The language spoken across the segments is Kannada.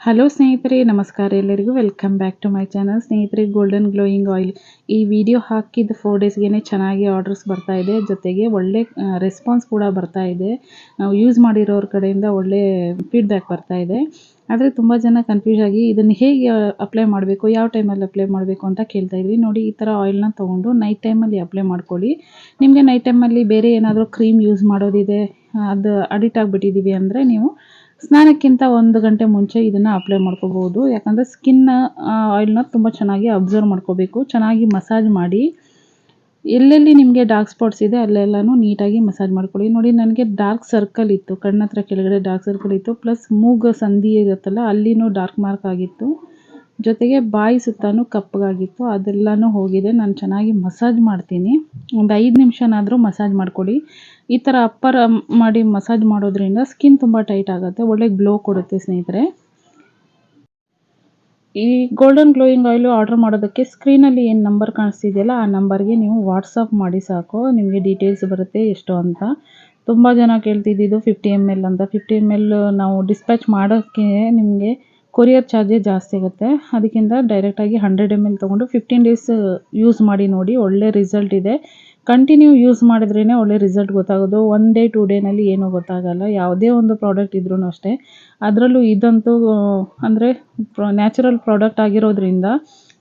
ಹಲೋ ಸ್ನೇಹಿತರೆ, ನಮಸ್ಕಾರ. ಎಲ್ಲರಿಗೂ welcome back to my channel. ಸ್ನೇಹಿತರೆ, ಗೋಲ್ಡನ್ ಗ್ಲೋಯಿಂಗ್ ಆಯಿಲ್ ಈ ವಿಡಿಯೋ ಹಾಕಿದ 4 ಡೇಸ್ಗೆ ಚೆನ್ನಾಗಿ ಆರ್ಡರ್ಸ್ ಬರ್ತಾ ಇದೆ. ಜೊತೆಗೆ ಒಳ್ಳೆ ರೆಸ್ಪಾನ್ಸ್ ಕೂಡ ಬರ್ತಾ ಇದೆ. ನಾವು ಯೂಸ್ ಮಾಡಿರೋರ ಕಡೆಯಿಂದ ಒಳ್ಳೆ ಫೀಡ್ಬ್ಯಾಕ್ ಬರ್ತಾ ಇದೆ. ಆದರೆ ತುಂಬ ಜನ ಕನ್ಫ್ಯೂಸ್ ಆಗಿ ಇದನ್ನು ಹೇಗೆ ಅಪ್ಲೈ ಮಾಡಬೇಕು, ಯಾವ ಟೈಮಲ್ಲಿ ಅಪ್ಲೈ ಮಾಡಬೇಕು ಅಂತ ಕೇಳ್ತಾ ಇದ್ವಿ. ನೋಡಿ, ಈ ಥರ ಆಯಿಲ್ನ ತೊಗೊಂಡು ನೈಟ್ ಟೈಮಲ್ಲಿ ಅಪ್ಲೈ ಮಾಡ್ಕೊಳ್ಳಿ. ನಿಮಗೆ ನೈಟ್ ಟೈಮಲ್ಲಿ ಬೇರೆ ಏನಾದರೂ ಕ್ರೀಮ್ ಯೂಸ್ ಮಾಡೋದಿದೆ, ಅದು ಅಡಿಕ್ಟ್ ಆಗಿಬಿಟ್ಟಿದ್ದೀವಿ ಅಂದರೆ ನೀವು ಸ್ನಾನಕ್ಕಿಂತ 1 ಗಂಟೆ ಮುಂಚೆ ಇದನ್ನು ಅಪ್ಲೈ ಮಾಡ್ಕೋಬೋದು. ಯಾಕಂದರೆ ಸ್ಕಿನ್ ಆಯಿಲ್ನ ತುಂಬ ಚೆನ್ನಾಗಿ ಅಬ್ಸರ್ವ್ ಮಾಡ್ಕೋಬೇಕು. ಚೆನ್ನಾಗಿ ಮಸಾಜ್ ಮಾಡಿ ಎಲ್ಲೆಲ್ಲಿ ನಿಮಗೆ ಡಾರ್ಕ್ ಸ್ಪಾಟ್ಸ್ ಇದೆ ಅಲ್ಲೆಲ್ಲನೂ ನೀಟಾಗಿ ಮಸಾಜ್ ಮಾಡ್ಕೊಳ್ಳಿ. ನೋಡಿ, ನನಗೆ ಡಾರ್ಕ್ ಸರ್ಕಲ್ ಇತ್ತು, ಕಣ್ಣತ್ರ ಕೆಳಗಡೆ ಡಾರ್ಕ್ ಸರ್ಕಲ್ ಇತ್ತು, ಪ್ಲಸ್ ಮೂಗು ಸಂಧಿ ಇರುತ್ತಲ್ಲ ಅಲ್ಲಿನೂ ಡಾರ್ಕ್ ಮಾರ್ಕ್ ಆಗಿತ್ತು, ಜೊತೆಗೆ ಬಾಯಿ ಸುತ್ತಲೂ ಕಪ್ಪಗಾಗಿತ್ತು. ಅದೆಲ್ಲನೂ ಹೋಗಿದೆ. ನಾನು ಚೆನ್ನಾಗಿ ಮಸಾಜ್ ಮಾಡ್ತೀನಿ. ಒಂದು 5 ನಿಮಿಷನಾದರೂ ಮಸಾಜ್ ಮಾಡ್ಕೊಳ್ಳಿ. ಈ ಥರ ಅಪ್ಪರ್ ಮಾಡಿ ಮಸಾಜ್ ಮಾಡೋದ್ರಿಂದ ಸ್ಕಿನ್ ತುಂಬ ಟೈಟ್ ಆಗುತ್ತೆ, ಒಳ್ಳೆ ಗ್ಲೋ ಕೊಡುತ್ತೆ ಸ್ನೇಹಿತರೆ. ಈ ಗೋಲ್ಡನ್ ಗ್ಲೋಯಿಂಗ್ ಆಯಿಲು ಆರ್ಡರ್ ಮಾಡೋದಕ್ಕೆ ಸ್ಕ್ರೀನಲ್ಲಿ ಏನು ನಂಬರ್ ಕಾಣಿಸ್ತಿದೆಯಲ್ಲ ಆ ನಂಬರ್ಗೆ ನೀವು ವಾಟ್ಸಪ್ ಮಾಡಿ ಸಾಕು. ನಿಮಗೆ ಡೀಟೇಲ್ಸ್ ಬರುತ್ತೆ ಎಷ್ಟು ಅಂತ. ತುಂಬ ಜನ ಕೇಳ್ತಿದ್ದಿದ್ದು 50 ml ಅಂತ. 50 ml ನಾವು ಡಿಸ್ಪ್ಯಾಚ್ ಮಾಡೋಕ್ಕೆ ನಿಮಗೆ ಕೊರಿಯರ್ ಚಾರ್ಜೇ ಜಾಸ್ತಿ ಆಗುತ್ತೆ. ಅದಕ್ಕಿಂತ ಡೈರೆಕ್ಟಾಗಿ 100 ml ತೊಗೊಂಡು 15 ಡೇಸ್ ಯೂಸ್ ಮಾಡಿ ನೋಡಿ, ಒಳ್ಳೆ ರಿಸಲ್ಟ್ ಇದೆ. ಕಂಟಿನ್ಯೂ ಯೂಸ್ ಮಾಡಿದ್ರೇ ಒಳ್ಳೆ ರಿಸಲ್ಟ್ ಗೊತ್ತಾಗೋದು. 1 ಡೇ 2 ಡೇನಲ್ಲಿ ಏನೂ ಗೊತ್ತಾಗಲ್ಲ. ಯಾವುದೇ ಒಂದು ಪ್ರಾಡಕ್ಟ್ ಇದ್ರೂ ಅಷ್ಟೇ. ಅದರಲ್ಲೂ ಇದಂತೂ ಅಂದರೆ ನ್ಯಾಚುರಲ್ ಪ್ರಾಡಕ್ಟ್ ಆಗಿರೋದ್ರಿಂದ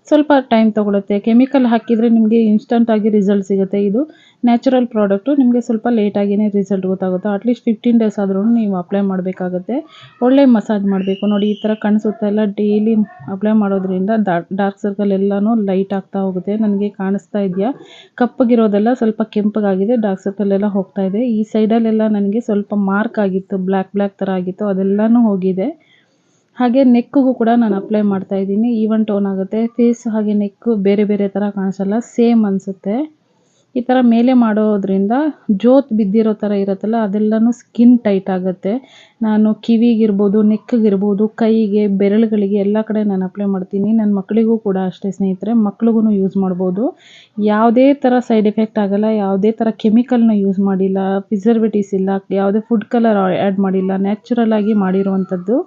ಸ್ವಲ್ಪ ಟೈಮ್ ತೊಗೊಳುತ್ತೆ. ಕೆಮಿಕಲ್ ಹಾಕಿದರೆ ನಿಮಗೆ ಇನ್ಸ್ಟಂಟಾಗಿ ರಿಸಲ್ಟ್ ಸಿಗುತ್ತೆ. ಇದು ನ್ಯಾಚುರಲ್ ಪ್ರಾಡಕ್ಟು, ನಿಮಗೆ ಸ್ವಲ್ಪ ಲೇಟಾಗಿಯೇ ರಿಸಲ್ಟ್ ಗೊತ್ತಾಗುತ್ತೆ. ಅಟ್ಲೀಸ್ಟ್ 15 ಡೇಸ್ ಆದ್ರೂ ನೀವು ಅಪ್ಲೈ ಮಾಡಬೇಕಾಗುತ್ತೆ. ಒಳ್ಳೆ ಮಸಾಜ್ ಮಾಡಬೇಕು. ನೋಡಿ, ಈ ಥರ ಕಣ್ಣು ಸುತ್ತ ಎಲ್ಲ ಡೈಲಿ ಅಪ್ಲೈ ಮಾಡೋದ್ರಿಂದ ಡಾರ್ಕ್ ಸರ್ಕಲ್ ಎಲ್ಲನೂ ಲೈಟ್ ಆಗ್ತಾ ಹೋಗುತ್ತೆ. ನನಗೆ ಕಾಣಿಸ್ತಾ ಇದೆಯಾ, ಕಪ್ಪಗಿರೋದೆಲ್ಲ ಸ್ವಲ್ಪ ಕೆಂಪಗಾಗಿದೆ, ಡಾರ್ಕ್ ಸರ್ಕಲ್ ಎಲ್ಲ ಹೋಗ್ತಾ ಇದೆ. ಈ ಸೈಡಲ್ಲೆಲ್ಲ ನನಗೆ ಸ್ವಲ್ಪ ಮಾರ್ಕ್ ಆಗಿತ್ತು, ಬ್ಲ್ಯಾಕ್ ಥರ ಆಗಿತ್ತು, ಅದೆಲ್ಲನೂ ಹೋಗಿದೆ. ಹಾಗೆ ನೆಕ್ಕಿಗೂ ಕೂಡ ನಾನು ಅಪ್ಲೈ ಮಾಡ್ತಾ ಇದ್ದೀನಿ. ಈವನ್ ಟೋನ್ ಆಗುತ್ತೆ. ಫೇಸ್ ಹಾಗೆ ನೆಕ್ಕು ಬೇರೆ ಬೇರೆ ಥರ ಕಾಣಿಸಲ್ಲ, ಸೇಮ್ ಅನಿಸುತ್ತೆ. ಈ ಥರ ಮೇಲೆ ಮಾಡೋದ್ರಿಂದ ಜೋತ್ ಬಿದ್ದಿರೋ ಥರ ಇರುತ್ತಲ್ಲ ಅದೆಲ್ಲನೂ ಸ್ಕಿನ್ ಟೈಟ್ ಆಗುತ್ತೆ. ನಾನು ಕಿವಿಗಿರ್ಬೋದು, ನೆಕ್ಕಿಗಿರ್ಬೋದು, ಕೈಗೆ, ಬೆರಳುಗಳಿಗೆ ಎಲ್ಲ ಕಡೆ ನಾನು ಅಪ್ಲೈ ಮಾಡ್ತೀನಿ. ನನ್ನ ಮಕ್ಕಳಿಗೂ ಕೂಡ ಅಷ್ಟೇ ಸ್ನೇಹಿತರೆ, ಮಕ್ಳಿಗೂ ಯೂಸ್ ಮಾಡ್ಬೋದು. ಯಾವುದೇ ಥರ ಸೈಡ್ ಎಫೆಕ್ಟ್ ಆಗಲ್ಲ. ಯಾವುದೇ ಥರ ಕೆಮಿಕಲ್ನ ಯೂಸ್ ಮಾಡಿಲ್ಲ, ಪ್ರಿಸರ್ವೇಟಿವ್ಸ್ ಇಲ್ಲ, ಯಾವುದೇ ಫುಡ್ ಕಲರ್ ಆ್ಯಡ್ ಮಾಡಿಲ್ಲ, ನ್ಯಾಚುರಲ್ ಆಗಿ ಮಾಡಿರುವಂಥದ್ದು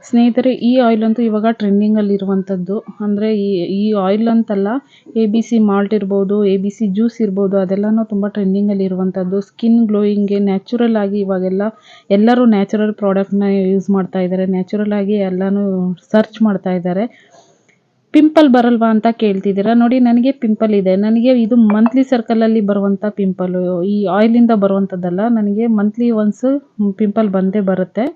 ಸ್ನೇಹಿತರೆ. ಈ ಆಯಿಲ್ ಅಂತೂ ಇವಾಗ ಟ್ರೆಂಡಿಂಗಲ್ಲಿರುವಂಥದ್ದು. ಅಂದರೆ ಈ ಆಯಿಲ್ ಅಂತಲ್ಲ, ABC ಮಾಲ್ಟ್ ಇರ್ಬೋದು, ABC ಜ್ಯೂಸ್ ಇರ್ಬೋದು, ಅದೆಲ್ಲನೂ ತುಂಬ ಟ್ರೆಂಡಿಂಗಲ್ಲಿರುವಂಥದ್ದು. ಸ್ಕಿನ್ ಗ್ಲೋಯಿಂಗ್ಗೆ ನ್ಯಾಚುರಲ್ ಆಗಿ ಇವಾಗೆಲ್ಲ ಎಲ್ಲರೂ ನ್ಯಾಚುರಲ್ ಪ್ರಾಡಕ್ಟ್ನ ಯೂಸ್ ಮಾಡ್ತಾ ಇದ್ದಾರೆ. ನ್ಯಾಚುರಲ್ ಆಗಿ ಎಲ್ಲನೂ ಸರ್ಚ್ ಮಾಡ್ತಾ ಇದ್ದಾರೆ. ಪಿಂಪಲ್ ಬರಲ್ವಾ ಅಂತ ಕೇಳ್ತಿದ್ದೀರಾ. ನೋಡಿ, ನನಗೆ ಪಿಂಪಲ್ ಇದೆ. ನನಗೆ ಇದು ಮಂತ್ಲಿ ಸರ್ಕಲಲ್ಲಿ ಬರುವಂಥ ಪಿಂಪಲು, ಈ ಆಯಿಲಿಂದ ಬರುವಂಥದ್ದಲ್ಲ. ನನಗೆ ಮಂತ್ಲಿ ಒನ್ಸ್ ಪಿಂಪಲ್ ಬಂದೇ ಬರುತ್ತೆ.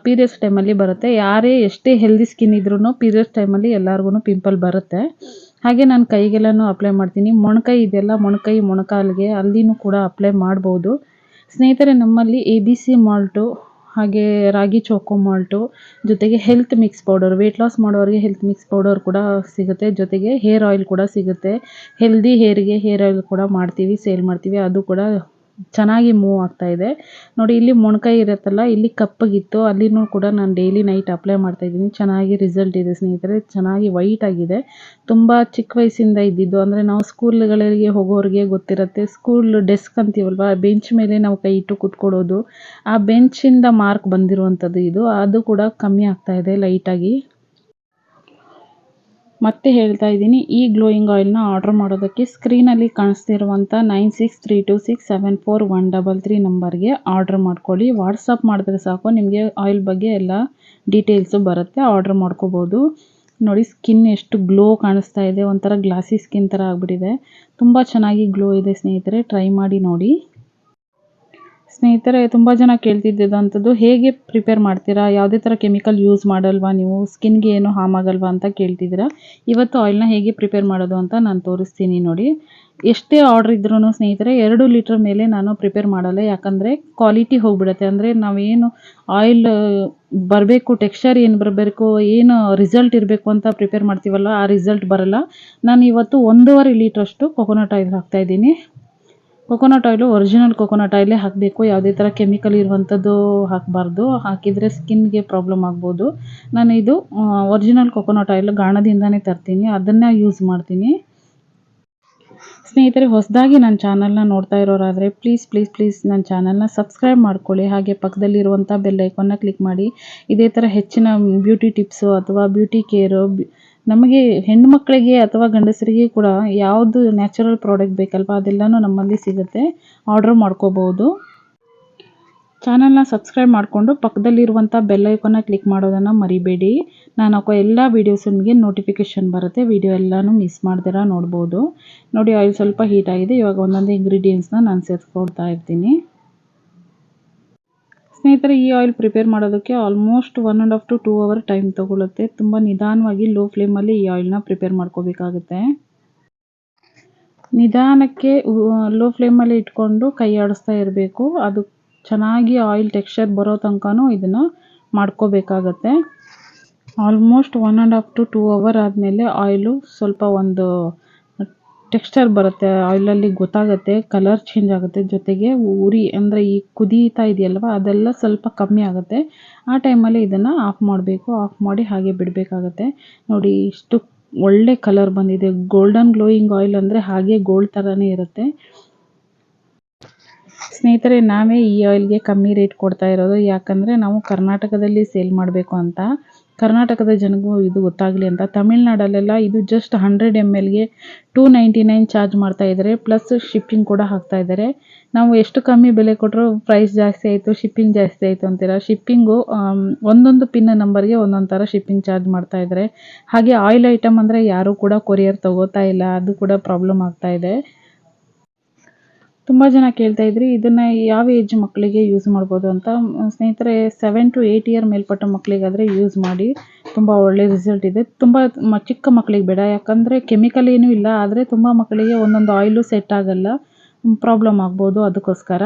ಪೀರಿಯಡ್ಸ್ ಟೈಮಲ್ಲಿ ಬರುತ್ತೆ. ಯಾರೇ ಎಷ್ಟೇ ಹೆಲ್ದಿ ಸ್ಕಿನ್ ಇದ್ರೂ ಪೀರಿಯಡ್ಸ್ ಟೈಮಲ್ಲಿ ಎಲ್ಲರಿಗೂ ಪಿಂಪಲ್ ಬರುತ್ತೆ. ಹಾಗೆ ನಾನು ಕೈಗೆಲ್ಲನೂ ಅಪ್ಲೈ ಮಾಡ್ತೀನಿ. ಮೊಣಕೈ ಇದೆಯಲ್ಲ, ಮೊಣಕಾಲಿಗೆ ಅಲ್ಲಿನೂ ಕೂಡ ಅಪ್ಲೈ ಮಾಡ್ಬೋದು ಸ್ನೇಹಿತರೆ. ನಮ್ಮಲ್ಲಿ ABC ಮಾಲ್ಟು, ಹಾಗೆ ರಾಗಿ ಚೋಕೋ ಮಾಲ್ಟು, ಜೊತೆಗೆ health mix powder, weight loss ಮಾಡೋರಿಗೆ ಹೆಲ್ತ್ ಮಿಕ್ಸ್ ಪೌಡರ್ ಕೂಡ ಸಿಗುತ್ತೆ. ಜೊತೆಗೆ ಹೇರ್ ಆಯಿಲ್ ಕೂಡ ಸಿಗುತ್ತೆ. ಹೆಲ್ದಿ ಹೇರಿಗೆ ಹೇರ್ ಆಯಿಲ್ ಕೂಡ ಮಾಡ್ತೀವಿ, ಸೇಲ್ ಮಾಡ್ತೀವಿ. ಅದು ಕೂಡ ಚೆನ್ನಾಗಿ ಮೂವ್ ಆಗ್ತಾ ಇದೆ. ನೋಡಿ, ಇಲ್ಲಿ ಮೊಣಕೈ ಇರುತ್ತಲ್ಲ, ಇಲ್ಲಿ ಕಪ್ಪಗಿತ್ತು, ಅಲ್ಲಿನೂ ಕೂಡ ನಾನು ಡೈಲಿ ನೈಟ್ ಅಪ್ಲೈ ಮಾಡ್ತಾ ಇದ್ದೀನಿ. ಚೆನ್ನಾಗಿ ರಿಸಲ್ಟ್ ಇದೆ ಸ್ನೇಹಿತರೆ. ಚೆನ್ನಾಗಿ ವೈಟ್ ಆಗಿದೆ. ತುಂಬ ಚಿಕ್ಕ ವಯಸ್ಸಿಂದ ಇದ್ದಿದ್ದು, ಅಂದರೆ ನಾವು ಸ್ಕೂಲ್ಗಳಿಗೆ ಹೋಗೋರಿಗೆ ಗೊತ್ತಿರುತ್ತೆ. ಸ್ಕೂಲ್ ಡೆಸ್ಕ್ ಅಂತೀವಲ್ವ, ಬೆಂಚ್ ಮೇಲೆ ನಾವು ಕೈ ಇಟ್ಟು ಕೂತ್ಕೊಳ್ಳೋದು, ಆ ಬೆಂಚಿಂದ ಮಾರ್ಕ್ ಬಂದಿರುವಂಥದ್ದು ಇದು. ಅದು ಕೂಡ ಕಮ್ಮಿ ಆಗ್ತಾ ಇದೆ ಲೈಟಾಗಿ. ಮತ್ತೆ ಹೇಳ್ತಾ ಇದ್ದೀನಿ, ಈ ಗ್ಲೋಯಿಂಗ್ ಆಯಿಲ್ನ ಆರ್ಡರ್ ಮಾಡೋದಕ್ಕೆ ಸ್ಕ್ರೀನಲ್ಲಿ ಕಾಣಿಸ್ತಿರುವಂಥ 9632674133 ನಂಬರ್ಗೆ ಆರ್ಡರ್ ಮಾಡ್ಕೊಳ್ಳಿ. ವಾಟ್ಸಪ್ ಮಾಡಿದ್ರೆ ಸಾಕು, ನಿಮಗೆ ಆಯಿಲ್ ಬಗ್ಗೆ ಎಲ್ಲ ಡೀಟೇಲ್ಸು ಬರುತ್ತೆ, ಆರ್ಡರ್ ಮಾಡ್ಕೋಬೋದು. ನೋಡಿ, ಸ್ಕಿನ್ ಎಷ್ಟು ಗ್ಲೋ ಕಾಣಿಸ್ತಾ ಇದೆ, ಒಂಥರ ಗ್ಲಾಸಿ ಸ್ಕಿನ್ ಥರ ಆಗಿಬಿಟ್ಟಿದೆ. ತುಂಬ ಚೆನ್ನಾಗಿ ಗ್ಲೋ ಇದೆ ಸ್ನೇಹಿತರೆ, ಟ್ರೈ ಮಾಡಿ ನೋಡಿ. ಸ್ನೇಹಿತರೆ, ತುಂಬ ಜನ ಕೇಳ್ತಿದ್ದಂಥದ್ದು, ಹೇಗೆ ಪ್ರಿಪೇರ್ ಮಾಡ್ತೀರಾ, ಯಾವುದೇ ಥರ ಕೆಮಿಕಲ್ ಯೂಸ್ ಮಾಡಲ್ವಾ ನೀವು, ಸ್ಕಿನ್ಗೆ ಏನು ಹಾರ್ಮ್ ಆಗಲ್ವಾ ಅಂತ ಕೇಳ್ತಿದ್ದೀರಾ. ಇವತ್ತು ಆಯಿಲ್ನ ಹೇಗೆ ಪ್ರಿಪೇರ್ ಮಾಡೋದು ಅಂತ ನಾನು ತೋರಿಸ್ತೀನಿ ನೋಡಿ. ಎಷ್ಟೇ ಆರ್ಡ್ರ್ ಇದ್ರೂ ಸ್ನೇಹಿತರೆ 2 ಲೀಟ್ರ್ ಮೇಲೆ ನಾನು ಪ್ರಿಪೇರ್ ಮಾಡಲ್ಲ. ಯಾಕಂದರೆ ಕ್ವಾಲಿಟಿ ಹೋಗಿಬಿಡುತ್ತೆ. ಅಂದರೆ ನಾವೇನು ಆಯಿಲ್ ಬರಬೇಕು, ಟೆಕ್ಸ್ಚರ್ ಏನು ಬರಬೇಕು, ಏನು ರಿಸಲ್ಟ್ ಇರಬೇಕು ಅಂತ ಪ್ರಿಪೇರ್ ಮಾಡ್ತೀವಲ್ಲ, ಆ ರಿಸಲ್ಟ್ ಬರಲ್ಲ. ನಾನು ಇವತ್ತು 1.5 ಲೀಟ್ರಷ್ಟು ಕೊಕೊನಟ್ ಆಯಿಲ್ ಹಾಕ್ತಾಯಿದ್ದೀನಿ. ಕೊಕೊನಟ್ ಆಯಿಲು ಒರಿಜಿನಲ್ ಕೊಕೊನಟ್ ಆಯಿಲೇ ಹಾಕಬೇಕು. ಯಾವುದೇ ಥರ ಕೆಮಿಕಲ್ ಇರುವಂಥದ್ದು ಹಾಕಬಾರ್ದು. ಹಾಕಿದರೆ ಸ್ಕಿನ್ಗೆ ಪ್ರಾಬ್ಲಮ್ ಆಗ್ಬೋದು. ನಾನು ಇದು ಒರಿಜಿನಲ್ ಕೊಕೊನಟ್ ಆಯಿಲ್ ಗಾಣದಿಂದನೇ ತರ್ತೀನಿ, ಅದನ್ನು ಯೂಸ್ ಮಾಡ್ತೀನಿ. ಸ್ನೇಹಿತರೆ, ಹೊಸದಾಗಿ ನನ್ನ ಚಾನಲ್ನ ನೋಡ್ತಾ ಇರೋರಾದರೆ ಪ್ಲೀಸ್ ನನ್ನ ಚಾನಲ್ನ ಸಬ್ಸ್ಕ್ರೈಬ್ ಮಾಡ್ಕೊಳ್ಳಿ. ಹಾಗೆ ಪಕ್ಕದಲ್ಲಿರುವಂಥ ಬೆಲ್ ಐಕಾನ್ನ ಕ್ಲಿಕ್ ಮಾಡಿ. ಇದೇ ಥರ ಹೆಚ್ಚಿನ ಬ್ಯೂಟಿ ಟಿಪ್ಸು ಅಥವಾ ಬ್ಯೂಟಿ ಕೇರು ನಮಗೆ ಹೆಣ್ಣುಮಕ್ಕಳಿಗೆ ಅಥವಾ ಗಂಡಸರಿಗೆ ಕೂಡ ಯಾವುದು ನ್ಯಾಚುರಲ್ ಪ್ರಾಡಕ್ಟ್ ಬೇಕಲ್ವ ಅದೆಲ್ಲನೂ ನಮ್ಮಲ್ಲಿ ಸಿಗುತ್ತೆ. ಆರ್ಡರ್ ಮಾಡ್ಕೋಬೋದು. ಚಾನಲ್ನ ಸಬ್ಸ್ಕ್ರೈಬ್ ಮಾಡಿಕೊಂಡು ಪಕ್ಕದಲ್ಲಿರುವಂಥ ಬೆಲ್ ಐಕಾನ್ನ ಕ್ಲಿಕ್ ಮಾಡೋದನ್ನು ಮರಿಬೇಡಿ. ನಾನು ಹಾಕೋ ಎಲ್ಲ ವೀಡಿಯೋಸ್ ನಿಮಗೆ ನೋಟಿಫಿಕೇಷನ್ ಬರುತ್ತೆ. ವಿಡಿಯೋ ಎಲ್ಲನೂ ಮಿಸ್ ಮಾಡ್ದಿರ ನೋಡ್ಬೋದು. ನೋಡಿ, ಆಯಿಲ್ ಸ್ವಲ್ಪ ಹೀಟ್ ಆಗಿದೆ. ಇವಾಗ ಒಂದೊಂದು ಇಂಗ್ರೀಡಿಯೆಂಟ್ಸ್ನ ನಾನು ಸೇರಿಸ್ಕೊಳ್ತಾ ಇರ್ತೀನಿ. ಸ್ನೇಹಿತರೆ, ಈ ಆಯಿಲ್ ಪ್ರಿಪೇರ್ ಮಾಡೋದಕ್ಕೆ ಆಲ್ಮೋಸ್ಟ್ 1.5 to 2 hour ಟೈಮ್ ತೊಗೊಳುತ್ತೆ. ತುಂಬ ನಿಧಾನವಾಗಿ ಲೋ ಫ್ಲೇಮಲ್ಲಿ ಈ ಆಯಿಲ್ನ ಪ್ರಿಪೇರ್ ಮಾಡ್ಕೋಬೇಕಾಗುತ್ತೆ. ನಿಧಾನಕ್ಕೆ ಲೋ ಫ್ಲೇಮಲ್ಲಿ ಇಟ್ಕೊಂಡು ಕೈ ಆಡಿಸ್ತಾ ಇರಬೇಕು. ಅದು ಚೆನ್ನಾಗಿ ಆಯಿಲ್ ಟೆಕ್ಸ್ಚರ್ ಬರೋ ತನಕನೂ ಇದನ್ನು ಮಾಡ್ಕೋಬೇಕಾಗತ್ತೆ. ಆಲ್ಮೋಸ್ಟ್ 1.5 to 2 hour ಆದಮೇಲೆ ಆಯಿಲು ಸ್ವಲ್ಪ ಒಂದು ಟೆಕ್ಸ್ಚರ್ ಬರುತ್ತೆ. ಆಯಿಲಲ್ಲಿ ಗೊತ್ತಾಗುತ್ತೆ, ಕಲರ್ ಚೇಂಜ್ ಆಗುತ್ತೆ. ಜೊತೆಗೆ ಉರಿ ಅಂದರೆ ಈ ಕುದೀತಾ ಇದೆಯಲ್ವ ಅದೆಲ್ಲ ಸ್ವಲ್ಪ ಕಮ್ಮಿ ಆಗುತ್ತೆ. ಆ ಟೈಮಲ್ಲಿ ಇದನ್ನು ಆಫ್ ಮಾಡಬೇಕು. ಆಫ್ ಮಾಡಿ ಹಾಗೆ ಬಿಡಬೇಕಾಗತ್ತೆ. ನೋಡಿ, ಇಷ್ಟು ಒಳ್ಳೆ ಕಲರ್ ಬಂದಿದೆ. ಗೋಲ್ಡನ್ ಗ್ಲೋಯಿಂಗ್ ಆಯಿಲ್ ಅಂದರೆ ಹಾಗೆ ಗೋಲ್ಡ್ ಥರನೇ ಇರುತ್ತೆ. ಸ್ನೇಹಿತರೆ, ನಾವೇ ಈ ಆಯಿಲ್ಗೆ ಕಮ್ಮಿ ರೇಟ್ ಕೊಡ್ತಾ ಇರೋದು. ಯಾಕಂದರೆ ನಾವು ಕರ್ನಾಟಕದಲ್ಲಿ ಸೇಲ್ ಮಾಡಬೇಕು ಅಂತ, ಕರ್ನಾಟಕದ ಜನಗೂ ಇದು ಗೊತ್ತಾಗಲಿ ಅಂತ. ತಮಿಳ್ನಾಡಲ್ಲೆಲ್ಲ ಇದು ಜಸ್ಟ್ 100 mlಗೆ 299 ಚಾರ್ಜ್ ಮಾಡ್ತಾ ಇದ್ದಾರೆ. ಪ್ಲಸ್ ಶಿಪ್ಪಿಂಗ್ ಕೂಡ ಹಾಕ್ತಾ ಇದ್ದಾರೆ. ನಾವು ಎಷ್ಟು ಕಮ್ಮಿ ಬೆಲೆ ಕೊಟ್ಟರು ಪ್ರೈಸ್ ಜಾಸ್ತಿ ಆಯಿತು, ಶಿಪ್ಪಿಂಗ್ ಜಾಸ್ತಿ ಆಯಿತು ಅಂತೀರ. ಶಿಪ್ಪಿಂಗು ಒಂದೊಂದು ಪಿನ್ ನಂಬರ್ಗೆ ಒಂದೊಂದು ಥರ ಶಿಪ್ಪಿಂಗ್ ಚಾರ್ಜ್ ಮಾಡ್ತಾ ಇದ್ದಾರೆ. ಹಾಗೆ ಆಯಿಲ್ ಐಟಮ್ ಅಂದರೆ ಯಾರೂ ಕೂಡ ಕೊರಿಯರ್ ತಗೋತಾ ಇಲ್ಲ. ಅದು ಕೂಡ ಪ್ರಾಬ್ಲಮ್ ಆಗ್ತಾ ಇದೆ. ತುಂಬ ಜನ ಕೇಳ್ತಾ ಇದ್ರಿ ಇದನ್ನು ಯಾವ ಏಜ್ ಮಕ್ಕಳಿಗೆ ಯೂಸ್ ಮಾಡ್ಬೋದು ಅಂತ. ಸ್ನೇಹಿತರೆ, 7 to 8 year ಮೇಲ್ಪಟ್ಟ ಮಕ್ಕಳಿಗಾದರೆ ಯೂಸ್ ಮಾಡಿ. ತುಂಬ ಒಳ್ಳೆ ರಿಸಲ್ಟ್ ಇದೆ. ತುಂಬ ಚಿಕ್ಕ ಮಕ್ಕಳಿಗೆ ಬೇಡ, ಯಾಕಂದರೆ ಕೆಮಿಕಲ್ ಏನೂ ಇಲ್ಲ. ಆದರೆ ತುಂಬ ಮಕ್ಕಳಿಗೆ ಒಂದೊಂದು ಆಯಿಲು ಸೆಟ್ ಆಗಲ್ಲ, ಪ್ರಾಬ್ಲಮ್ ಆಗ್ಬೋದು. ಅದಕ್ಕೋಸ್ಕರ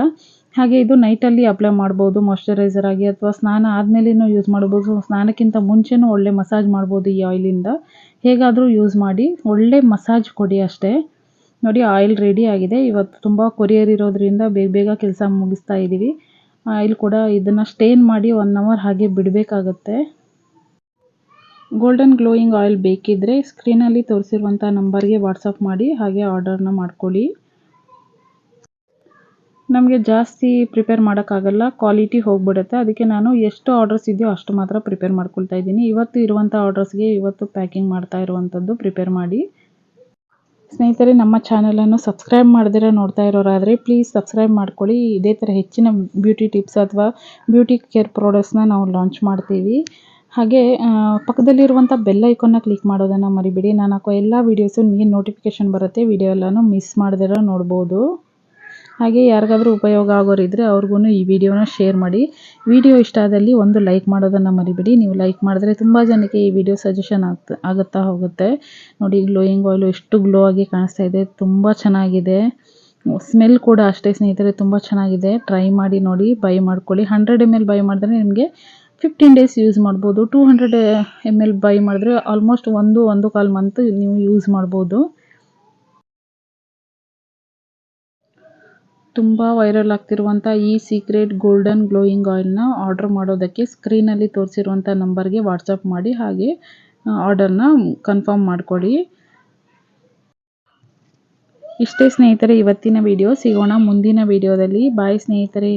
ಹಾಗೆ ಇದು ನೈಟಲ್ಲಿ ಅಪ್ಲೈ ಮಾಡ್ಬೋದು ಮಾಯ್ಶ್ಚರೈಸರ್ ಆಗಿ, ಅಥವಾ ಸ್ನಾನ ಆದಮೇಲೆನೂ ಯೂಸ್ ಮಾಡ್ಬೋದು. ಸ್ನಾನಕ್ಕಿಂತ ಮುಂಚೆನೂ ಒಳ್ಳೆ ಮಸಾಜ್ ಮಾಡ್ಬೋದು ಈ ಆಯಿಲಿಂದ. ಹೇಗಾದರೂ ಯೂಸ್ ಮಾಡಿ, ಒಳ್ಳೆ ಮಸಾಜ್ ಕೊಡಿ ಅಷ್ಟೇ. ನೋಡಿ, ಆಯಿಲ್ ರೆಡಿ ಆಗಿದೆ. ಇವತ್ತು ತುಂಬ ಕೊರಿಯರ್ ಇರೋದ್ರಿಂದ ಬೇಗ ಕೆಲಸ ಮುಗಿಸ್ತಾ ಇದ್ದೀವಿ. ಆಯಿಲ್ ಕೂಡ ಇದನ್ನು ಸ್ಟೇನ್ ಮಾಡಿ 1 hour ಹಾಗೆ ಬಿಡಬೇಕಾಗತ್ತೆ. ಗೋಲ್ಡನ್ ಗ್ಲೋಯಿಂಗ್ ಆಯಿಲ್ ಬೇಕಿದ್ದರೆ ಸ್ಕ್ರೀನಲ್ಲಿ ತೋರಿಸಿರುವಂಥ ನಂಬರ್ಗೆ ವಾಟ್ಸಪ್ ಮಾಡಿ, ಹಾಗೆ ಆರ್ಡರ್ನ ಮಾಡ್ಕೊಳ್ಳಿ. ನಮಗೆ ಜಾಸ್ತಿ ಪ್ರಿಪೇರ್ ಮಾಡೋಕ್ಕಾಗಲ್ಲ, ಕ್ವಾಲಿಟಿ ಹೋಗ್ಬಿಡುತ್ತೆ. ಅದಕ್ಕೆ ನಾನು ಎಷ್ಟು ಆರ್ಡರ್ಸ್ ಇದೆಯೋ ಅಷ್ಟು ಮಾತ್ರ ಪ್ರಿಪೇರ್ ಮಾಡ್ಕೊಳ್ತಾ ಇದ್ದೀನಿ. ಇವತ್ತು ಇರುವಂಥ ಆರ್ಡರ್ಸ್ಗೆ ಇವತ್ತು ಪ್ಯಾಕಿಂಗ್ ಮಾಡ್ತಾ ಇರುವಂಥದ್ದು ಪ್ರಿಪೇರ್ ಮಾಡಿ. ಸ್ನೇಹಿತರೆ, ನಮ್ಮ ಚಾನಲನ್ನು ಸಬ್ಸ್ಕ್ರೈಬ್ ಮಾಡದಿರ ನೋಡ್ತಾ ಇರೋರಾದರೆ ಪ್ಲೀಸ್ ಸಬ್ಸ್ಕ್ರೈಬ್ ಮಾಡ್ಕೊಳ್ಳಿ. ಇದೇ ಥರ ಹೆಚ್ಚಿನ ಬ್ಯೂಟಿ ಟಿಪ್ಸ್ ಅಥವಾ ಬ್ಯೂಟಿ ಕೇರ್ ಪ್ರಾಡಕ್ಟ್ಸ್ನ ನಾವು ಲಾಂಚ್ ಮಾಡ್ತೀವಿ. ಹಾಗೆ ಪಕ್ಕದಲ್ಲಿರುವಂಥ ಬೆಲ್ ಐಕಾನ್ನ ಕ್ಲಿಕ್ ಮಾಡೋದನ್ನು ಮರಿಬೇಡಿ. ನಾನು ಹಾಕೋ ಎಲ್ಲ ವೀಡಿಯೋಸು ನಿಮಗೆ ನೋಟಿಫಿಕೇಷನ್ ಬರುತ್ತೆ. ವಿಡಿಯೋ ಎಲ್ಲನೂ ಮಿಸ್ ಮಾಡದಿರ ನೋಡ್ಬೋದು. ಹಾಗೆ ಯಾರಿಗಾದರೂ ಉಪಯೋಗ ಆಗೋರಿದ್ದರೆ ಅವ್ರಿಗೂ ಈ ವಿಡಿಯೋನ ಶೇರ್ ಮಾಡಿ. ವಿಡಿಯೋ ಇಷ್ಟ ಆದಲ್ಲಿ ಒಂದು ಲೈಕ್ ಮಾಡೋದನ್ನು ಮರಿಬೇಡಿ. ನೀವು ಲೈಕ್ ಮಾಡಿದ್ರೆ ತುಂಬ ಜನಕ್ಕೆ ಈ ವಿಡಿಯೋ ಸಜೆಷನ್ ಆಗುತ್ತಾ ಹೋಗುತ್ತೆ. ನೋಡಿ, ಗ್ಲೋಯಿಂಗ್ ಆಯಿಲು ಎಷ್ಟು ಗ್ಲೋ ಆಗಿ ಕಾಣಿಸ್ತಾ ಇದೆ. ತುಂಬ ಚೆನ್ನಾಗಿದೆ. ಸ್ಮೆಲ್ ಕೂಡ ಅಷ್ಟೇ ಸ್ನೇಹಿತರೆ, ತುಂಬ ಚೆನ್ನಾಗಿದೆ. ಟ್ರೈ ಮಾಡಿ ನೋಡಿ, ಬೈ ಮಾಡ್ಕೊಳ್ಳಿ. 100 ml ಬೈ ಮಾಡಿದ್ರೆ ನಿಮಗೆ 15 days ಯೂಸ್ ಮಾಡ್ಬೋದು. 200 ml ಬೈ ಮಾಡಿದ್ರೆ ಆಲ್ಮೋಸ್ಟ್ 1.25 ಮಂತ್ ನೀವು ಯೂಸ್ ಮಾಡ್ಬೋದು. ತುಂಬ ವೈರಲ್ ಆಗ್ತಿರುವಂಥ ಈ ಸೀಕ್ರೆಟ್ ಗೋಲ್ಡನ್ ಗ್ಲೋಯಿಂಗ್ ಆಯಿಲ್ನ ಆರ್ಡರ್ ಮಾಡೋದಕ್ಕೆ ಸ್ಕ್ರೀನಲ್ಲಿ ತೋರಿಸಿರುವಂಥ ನಂಬರ್ಗೆ ವಾಟ್ಸಪ್ ಮಾಡಿ, ಹಾಗೆ ಆರ್ಡರ್ನ ಕನ್ಫರ್ಮ್ ಮಾಡಿಕೊಡಿ. ಇಷ್ಟೇ ಸ್ನೇಹಿತರೆ ಇವತ್ತಿನ ವಿಡಿಯೋ. ಸಿಗೋಣ ಮುಂದಿನ ವಿಡಿಯೋದಲ್ಲಿ. ಬಾಯ್ ಸ್ನೇಹಿತರೆ.